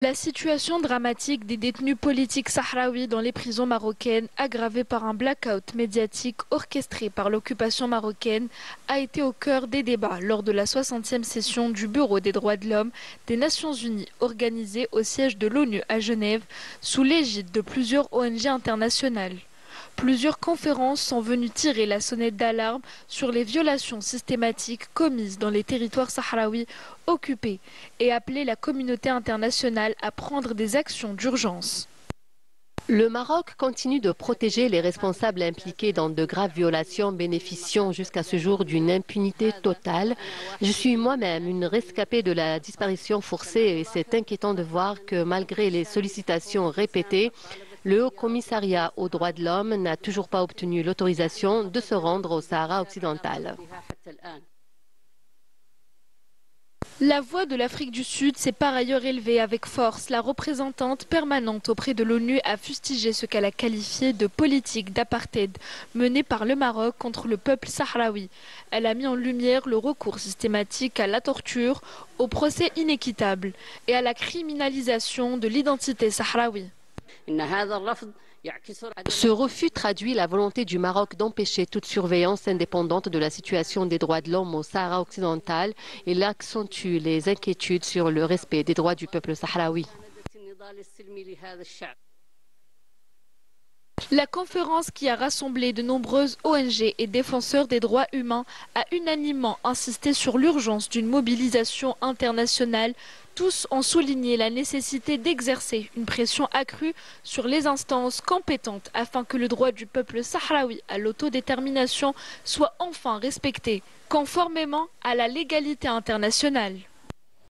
La situation dramatique des détenus politiques sahraouis dans les prisons marocaines, aggravée par un blackout médiatique orchestré par l'occupation marocaine, a été au cœur des débats lors de la 60e session du Bureau des droits de l'homme des Nations Unies organisée au siège de l'ONU à Genève, sous l'égide de plusieurs ONG internationales. Plusieurs conférences sont venues tirer la sonnette d'alarme sur les violations systématiques commises dans les territoires sahraouis occupés et appeler la communauté internationale à prendre des actions d'urgence. Le Maroc continue de protéger les responsables impliqués dans de graves violations bénéficiant jusqu'à ce jour d'une impunité totale. Je suis moi-même une rescapée de la disparition forcée et c'est inquiétant de voir que malgré les sollicitations répétées, le Haut Commissariat aux droits de l'homme n'a toujours pas obtenu l'autorisation de se rendre au Sahara occidental. La voix de l'Afrique du Sud s'est par ailleurs élevée avec force. La représentante permanente auprès de l'ONU a fustigé ce qu'elle a qualifié de politique d'apartheid menée par le Maroc contre le peuple sahraoui. Elle a mis en lumière le recours systématique à la torture, au procès inéquitable et à la criminalisation de l'identité sahraoui. Ce refus traduit la volonté du Maroc d'empêcher toute surveillance indépendante de la situation des droits de l'homme au Sahara occidental et il accentue les inquiétudes sur le respect des droits du peuple sahraoui. La conférence qui a rassemblé de nombreuses ONG et défenseurs des droits humains a unanimement insisté sur l'urgence d'une mobilisation internationale. Tous ont souligné la nécessité d'exercer une pression accrue sur les instances compétentes afin que le droit du peuple sahraoui à l'autodétermination soit enfin respecté, conformément à la légalité internationale.